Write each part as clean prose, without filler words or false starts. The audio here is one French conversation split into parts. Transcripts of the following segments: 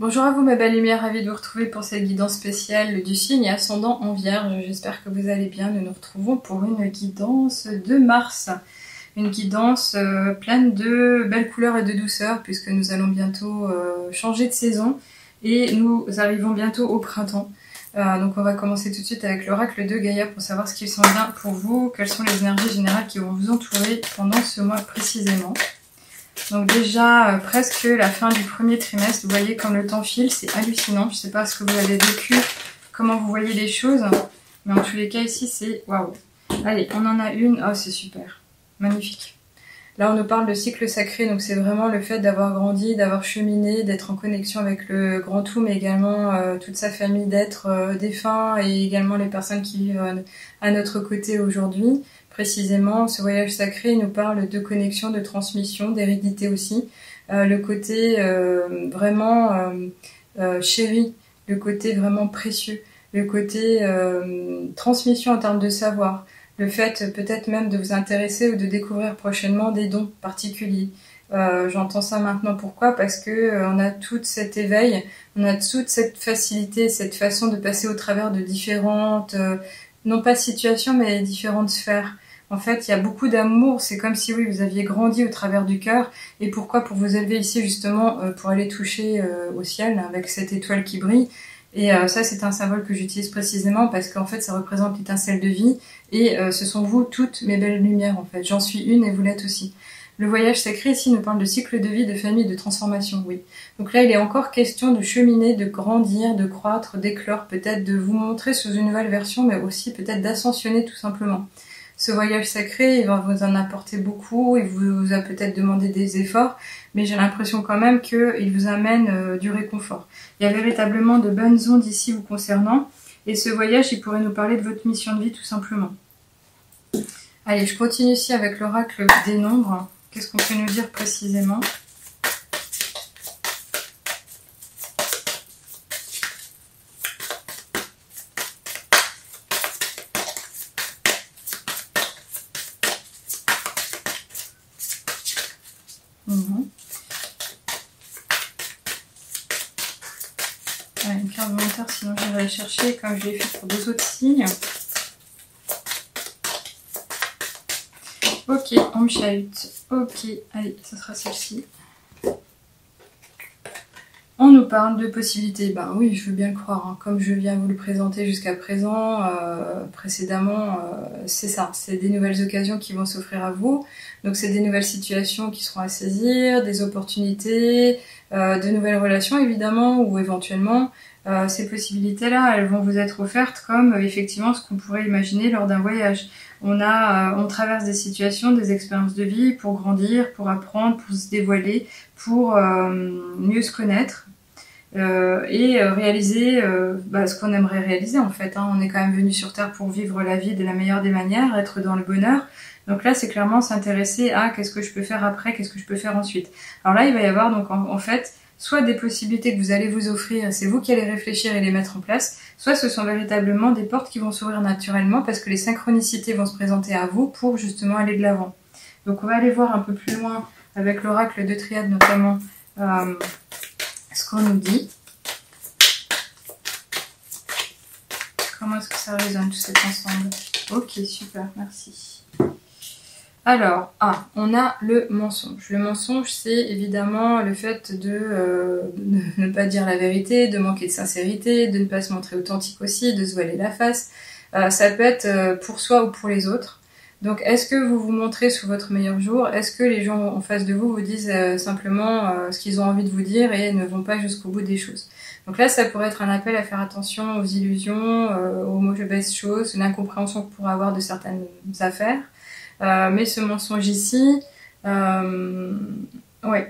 Bonjour à vous mes belles lumières, ravie de vous retrouver pour cette guidance spéciale du signe ascendant en Vierge. J'espère que vous allez bien. Nous nous retrouvons pour une guidance de Mars. Une guidance pleine de belles couleurs et de douceur puisque nous allons bientôt changer de saison et nous arrivons bientôt au printemps. Donc on va commencer tout de suite avec l'oracle de Gaïa pour savoir ce qu'il sent bien pour vous, quelles sont les énergies générales qui vont vous entourer pendant ce mois précisément. Donc déjà presque la fin du premier trimestre, vous voyez comme le temps file, c'est hallucinant. Je ne sais pas ce que vous avez vécu, comment vous voyez les choses, mais en tous les cas ici c'est waouh. Allez, on en a une, oh c'est super, magnifique. Là on nous parle de cycle sacré, donc c'est vraiment le fait d'avoir grandi, d'avoir cheminé, d'être en connexion avec le grand tout, mais également toute sa famille d'êtres défunts et également les personnes qui vivent à notre côté aujourd'hui. Précisément, ce voyage sacré nous parle de connexion, de transmission, d'hérédité aussi. Le côté vraiment chéri, le côté vraiment précieux, le côté transmission en termes de savoir. Le fait peut-être même de vous intéresser ou de découvrir prochainement des dons particuliers. J'entends ça maintenant, pourquoi? Parce que on a tout cet éveil, on a toute cette facilité, cette façon de passer au travers de différentes, non pas situations, mais différentes sphères. En fait, il y a beaucoup d'amour, c'est comme si oui, vous aviez grandi au travers du cœur. Et pourquoi? Pour vous élever ici justement, pour aller toucher au ciel avec cette étoile qui brille. Et ça, c'est un symbole que j'utilise précisément parce qu'en fait, ça représente l'étincelle de vie. Et ce sont vous, toutes mes belles lumières en fait. J'en suis une et vous l'êtes aussi. Le voyage sacré ici nous parle de cycle de vie, de famille, de transformation, oui. Donc là, il est encore question de cheminer, de grandir, de croître, d'éclore, peut-être de vous montrer sous une nouvelle version, mais aussi peut-être d'ascensionner tout simplement. Ce voyage sacré, il va vous en apporter beaucoup, il vous a peut-être demandé des efforts, mais j'ai l'impression quand même qu'il vous amène du réconfort. Il y a véritablement de bonnes ondes ici vous concernant, et ce voyage, il pourrait nous parler de votre mission de vie tout simplement. Allez, je continue ici avec l'oracle des nombres. Qu'est-ce qu'on peut nous dire précisément ? Voilà, une carte volontaire, sinon je vais la chercher comme je l'ai fait pour deux autres signes. Ok, on me chahute. Ok, allez, ça sera celle-ci. On nous parle de possibilités. Ben oui, je veux bien le croire. Hein. Comme je viens vous le présenter jusqu'à présent, précédemment, c'est ça. C'est des nouvelles occasions qui vont s'offrir à vous. Donc c'est des nouvelles situations qui seront à saisir, des opportunités, de nouvelles relations évidemment, ou éventuellement, ces possibilités-là, elles vont vous être offertes comme effectivement ce qu'on pourrait imaginer lors d'un voyage. On traverse des situations, des expériences de vie pour grandir, pour apprendre, pour se dévoiler, pour mieux se connaître et réaliser ce qu'on aimerait réaliser en fait. Hein. On est quand même venu sur Terre pour vivre la vie de la meilleure des manières, être dans le bonheur. Donc là, c'est clairement s'intéresser à qu'est-ce que je peux faire après, qu'est-ce que je peux faire ensuite. Alors là, il va y avoir donc en fait soit des possibilités que vous allez vous offrir, c'est vous qui allez réfléchir et les mettre en place, soit ce sont véritablement des portes qui vont s'ouvrir naturellement parce que les synchronicités vont se présenter à vous pour justement aller de l'avant. Donc on va aller voir un peu plus loin avec l'oracle de Triade notamment ce qu'on nous dit. Comment est-ce que ça résonne tout cet ensemble? Ok, super, merci. Alors, on a le mensonge. Le mensonge, c'est évidemment le fait de ne pas dire la vérité, de manquer de sincérité, de ne pas se montrer authentique aussi, de se voiler la face. Ça peut être pour soi ou pour les autres. Donc, est-ce que vous vous montrez sous votre meilleur jour? Est-ce que les gens en face de vous vous disent simplement ce qu'ils ont envie de vous dire et ne vont pas jusqu'au bout des choses? Donc là, ça pourrait être un appel à faire attention aux illusions, aux mauvaises choses, une incompréhension qu'on pourrait avoir de certaines affaires. Mais ce mensonge ici,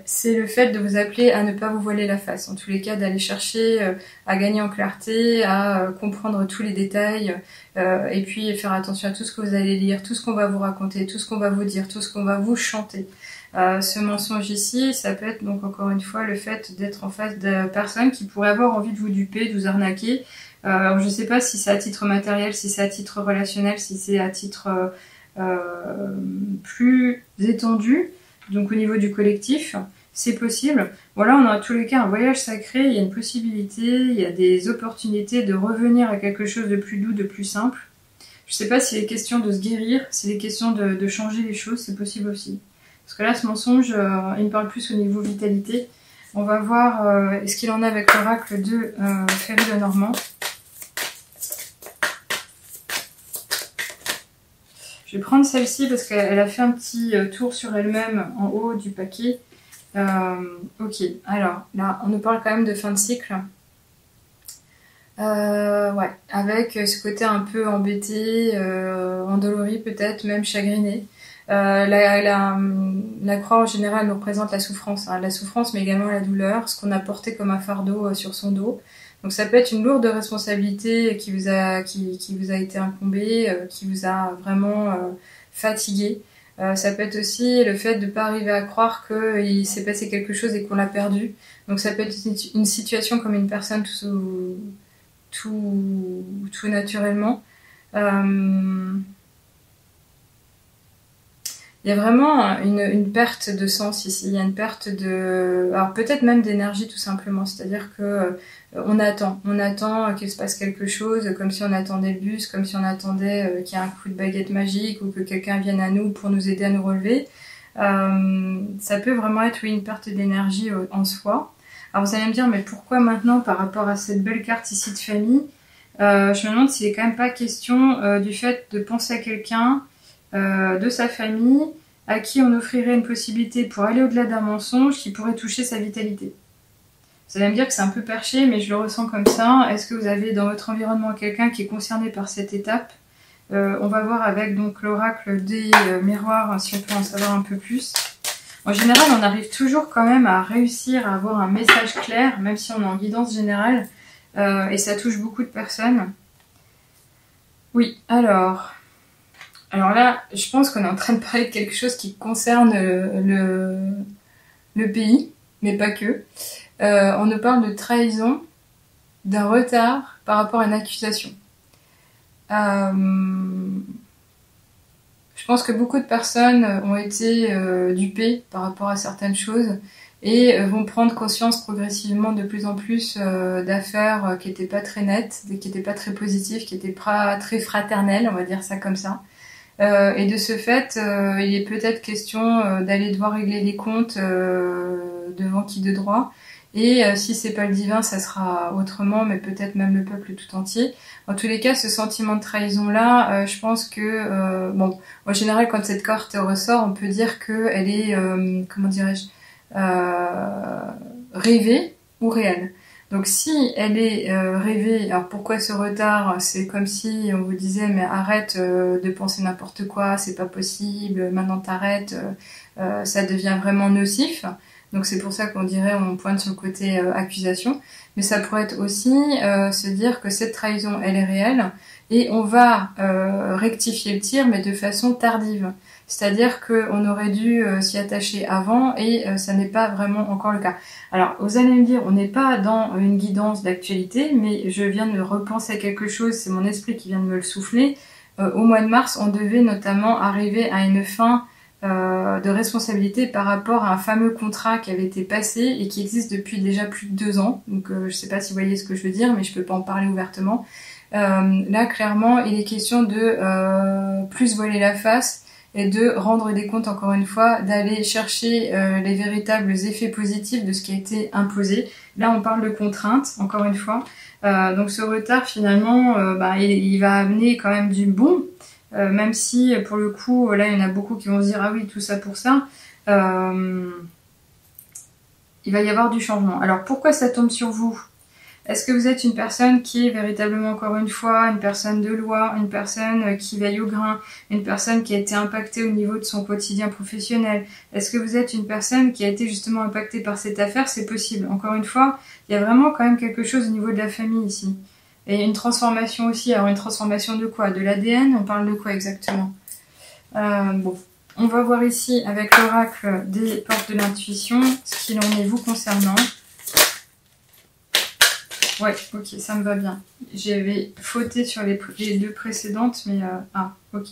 c'est le fait de vous appeler à ne pas vous voiler la face. En tous les cas, d'aller chercher à gagner en clarté, à comprendre tous les détails, et puis faire attention à tout ce que vous allez lire, tout ce qu'on va vous raconter, tout ce qu'on va vous dire, tout ce qu'on va vous chanter. Ce mensonge ici, ça peut être donc encore une fois le fait d'être en face de personnes qui pourraient avoir envie de vous duper, de vous arnaquer. Alors je ne sais pas si c'est à titre matériel, si c'est à titre relationnel, si c'est à titre plus étendu, donc au niveau du collectif. c'est possible. Voilà, on a à tous les cas un voyage sacré, il y a une possibilité, il y a des opportunités de revenir à quelque chose de plus doux, de plus simple. Je sais pas s'il est question de se guérir, s'il est question de changer les choses, c'est possible aussi. Parce que là, ce mensonge, il me parle plus au niveau vitalité. On va voir ce qu'il en est avec l'oracle de Ferry Lenormand. Je vais prendre celle-ci parce qu'elle a fait un petit tour sur elle-même en haut du paquet. Ok, alors là, on nous parle quand même de fin de cycle. Ouais, avec ce côté un peu embêté, endolori peut-être, même chagriné. La croix en général nous représente la souffrance, hein, la souffrance mais également la douleur, ce qu'on a porté comme un fardeau sur son dos. Donc ça peut être une lourde responsabilité qui vous a été incombée, qui vous a vraiment fatigué. Ça peut être aussi le fait de ne pas arriver à croire qu'il s'est passé quelque chose et qu'on l'a perdu. Donc ça peut être une situation comme une personne tout naturellement. Il y a vraiment une perte de sens ici, il y a une perte de... Alors peut-être même d'énergie tout simplement, c'est-à-dire que on attend qu'il se passe quelque chose, comme si on attendait le bus, comme si on attendait qu'il y ait un coup de baguette magique ou que quelqu'un vienne à nous pour nous aider à nous relever. Ça peut vraiment être une perte d'énergie en soi. Alors vous allez me dire, mais pourquoi maintenant par rapport à cette belle carte ici de famille, je me demande s'il est quand même pas question du fait de penser à quelqu'un de sa famille à qui on offrirait une possibilité pour aller au-delà d'un mensonge qui pourrait toucher sa vitalité. Vous allez me dire que c'est un peu perché, mais je le ressens comme ça. Est-ce que vous avez dans votre environnement quelqu'un qui est concerné par cette étape? On va voir avec donc l'oracle des miroirs si on peut en savoir un peu plus. En général, on arrive toujours quand même à réussir à avoir un message clair, même si on est en guidance générale, et ça touche beaucoup de personnes. Oui, alors là, je pense qu'on est en train de parler de quelque chose qui concerne le pays, mais pas que. On nous parle de trahison, d'un retard par rapport à une accusation. Je pense que beaucoup de personnes ont été dupées par rapport à certaines choses et vont prendre conscience progressivement de plus en plus d'affaires qui n'étaient pas très nettes, qui n'étaient pas très positives, qui n'étaient pas très fraternelles, on va dire ça comme ça. Et de ce fait, il est peut-être question d'aller devoir régler les comptes devant qui de droit. Et si c'est pas le divin, ça sera autrement, mais peut-être même le peuple tout entier. En tous les cas, ce sentiment de trahison-là, je pense que, bon, en général, quand cette carte ressort, on peut dire qu'elle est, comment dirais-je, rêvée ou réelle. Donc si elle est rêvée, alors pourquoi ce retard? C'est comme si on vous disait mais arrête de penser n'importe quoi, c'est pas possible, maintenant t'arrêtes, ça devient vraiment nocif. Donc c'est pour ça qu'on dirait on pointe sur le côté accusation. Mais ça pourrait être aussi se dire que cette trahison elle est réelle et on va rectifier le tir mais de façon tardive. C'est-à-dire qu'on aurait dû s'y attacher avant et ça n'est pas vraiment encore le cas. Alors, vous allez me dire, on n'est pas dans une guidance d'actualité, mais je viens de repenser à quelque chose, c'est mon esprit qui vient de me le souffler. Au mois de mars, on devait notamment arriver à une fin de responsabilité par rapport à un fameux contrat qui avait été passé et qui existe depuis déjà plus de 2 ans. Donc, je ne sais pas si vous voyez ce que je veux dire, mais je ne peux pas en parler ouvertement. Là, clairement, il est question de plus voiler la face et de rendre des comptes encore une fois, d'aller chercher les véritables effets positifs de ce qui a été imposé. Là, on parle de contraintes, encore une fois. Donc ce retard, finalement, il va amener quand même du bon, même si, pour le coup, là, il y en a beaucoup qui vont se dire « Ah oui, tout ça pour ça ». Il va y avoir du changement. Alors, pourquoi ça tombe sur vous ? Est-ce que vous êtes une personne qui est véritablement, encore une fois, une personne de loi, une personne qui veille au grain, une personne qui a été impactée au niveau de son quotidien professionnel? Est-ce que vous êtes une personne qui a été justement impactée par cette affaire? C'est possible. Encore une fois, il y a vraiment quand même quelque chose au niveau de la famille ici. Et une transformation aussi. Alors une transformation de quoi? De l'ADN? On parle de quoi exactement? Bon, on va voir ici avec l'oracle des portes de l'intuition ce qu'il en est vous concernant. Ouais, ok, ça me va bien. J'avais fauté sur les 2 précédentes, mais... ah, ok.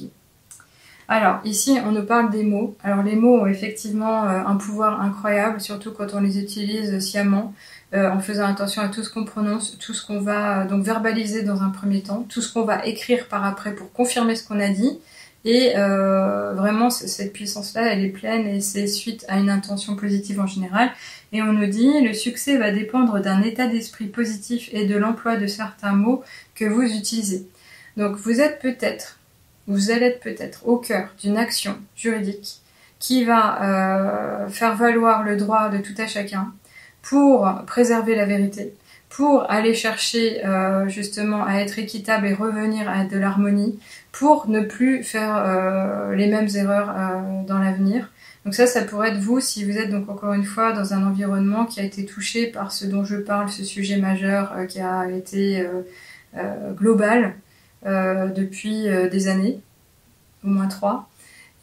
Alors, ici, on nous parle des mots. Alors, les mots ont effectivement un pouvoir incroyable, surtout quand on les utilise sciemment, en faisant attention à tout ce qu'on prononce, tout ce qu'on va donc verbaliser dans un premier temps, tout ce qu'on va écrire par après pour confirmer ce qu'on a dit. Et vraiment, cette puissance-là, elle est pleine et c'est suite à une intention positive en général. Et on nous dit, le succès va dépendre d'un état d'esprit positif et de l'emploi de certains mots que vous utilisez. Donc, vous allez être peut-être au cœur d'une action juridique qui va faire valoir le droit de tout à chacun pour préserver la vérité, pour aller chercher justement à être équitable et revenir à de l'harmonie, pour ne plus faire les mêmes erreurs dans l'avenir. Donc ça pourrait être vous si vous êtes donc encore une fois dans un environnement qui a été touché par ce dont je parle, ce sujet majeur qui a été global depuis des années, au moins 3.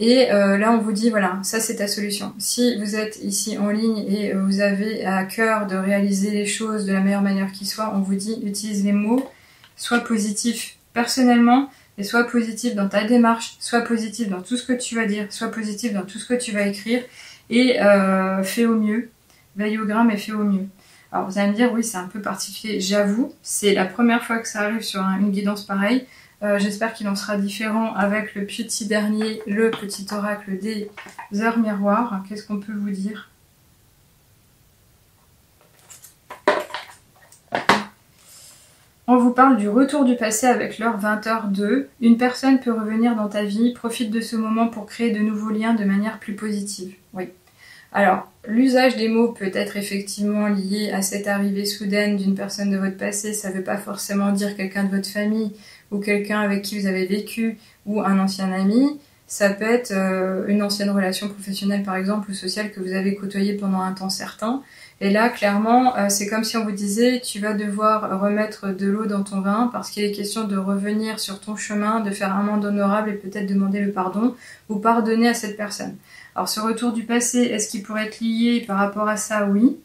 Et là, on vous dit, voilà, ça c'est ta solution. Si vous êtes ici en ligne et vous avez à cœur de réaliser les choses de la meilleure manière qui soit, on vous dit, utilise les mots, sois positif personnellement, et sois positif dans ta démarche, sois positif dans tout ce que tu vas dire, sois positif dans tout ce que tu vas écrire, et fais au mieux, veille au grain, mais fais au mieux. Alors vous allez me dire, oui, c'est un peu particulier, j'avoue, c'est la première fois que ça arrive sur une guidance pareille. J'espère qu'il en sera différent avec le petit dernier, le petit oracle des heures miroirs. Qu'est-ce qu'on peut vous dire? On vous parle du retour du passé avec l'heure 20h02. Une personne peut revenir dans ta vie, profite de ce moment pour créer de nouveaux liens de manière plus positive. Oui. Alors, l'usage des mots peut être effectivement lié à cette arrivée soudaine d'une personne de votre passé. Ça ne veut pas forcément dire quelqu'un de votre famille ou quelqu'un avec qui vous avez vécu ou un ancien ami. Ça peut être une ancienne relation professionnelle par exemple ou sociale que vous avez côtoyée pendant un temps certain. Et là, clairement, c'est comme si on vous disait tu vas devoir remettre de l'eau dans ton vin parce qu'il est question de revenir sur ton chemin, de faire un monde honorable et peut-être demander le pardon ou pardonner à cette personne. Alors ce retour du passé, est-ce qu'il pourrait être lié par rapport à ça? Oui.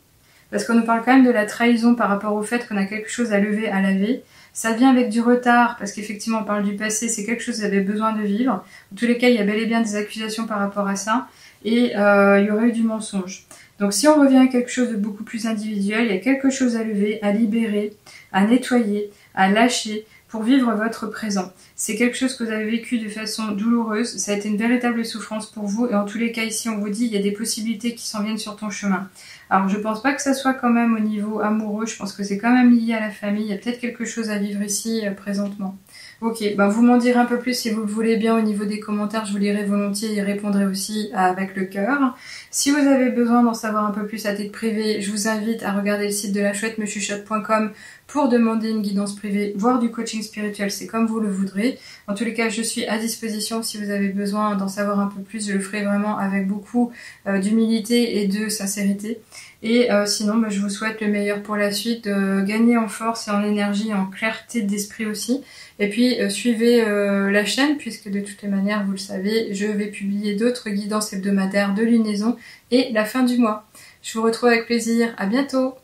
Parce qu'on nous parle quand même de la trahison par rapport au fait qu'on a quelque chose à lever, à laver. Ça vient avec du retard, parce qu'effectivement on parle du passé, c'est quelque chose que vous avez besoin de vivre. En tous les cas, il y a bel et bien des accusations par rapport à ça, et il y aurait eu du mensonge. Donc si on revient à quelque chose de beaucoup plus individuel, il y a quelque chose à lever, à libérer, à nettoyer, à lâcher, pour vivre votre présent. C'est quelque chose que vous avez vécu de façon douloureuse, ça a été une véritable souffrance pour vous, et en tous les cas ici on vous dit il y a des possibilités qui s'en viennent sur ton chemin. Alors je pense pas que ça soit quand même au niveau amoureux, je pense que c'est quand même lié à la famille, il y a peut-être quelque chose à vivre ici présentement. Ok, ben vous m'en direz un peu plus si vous le voulez bien au niveau des commentaires, je vous lirai volontiers et y répondrai aussi avec le cœur. Si vous avez besoin d'en savoir un peu plus à titre privé, je vous invite à regarder le site de lachouettemechuchote.com pour demander une guidance privée, voire du coaching spirituel, c'est comme vous le voudrez. En tous les cas, je suis à disposition si vous avez besoin d'en savoir un peu plus, je le ferai vraiment avec beaucoup d'humilité et de sincérité. Et sinon, je vous souhaite le meilleur pour la suite, de gagner en force et en énergie, en clarté d'esprit aussi. Et puis suivez la chaîne, puisque de toutes les manières, vous le savez, je vais publier d'autres guidances hebdomadaires de lunaison et la fin du mois. Je vous retrouve avec plaisir, à bientôt!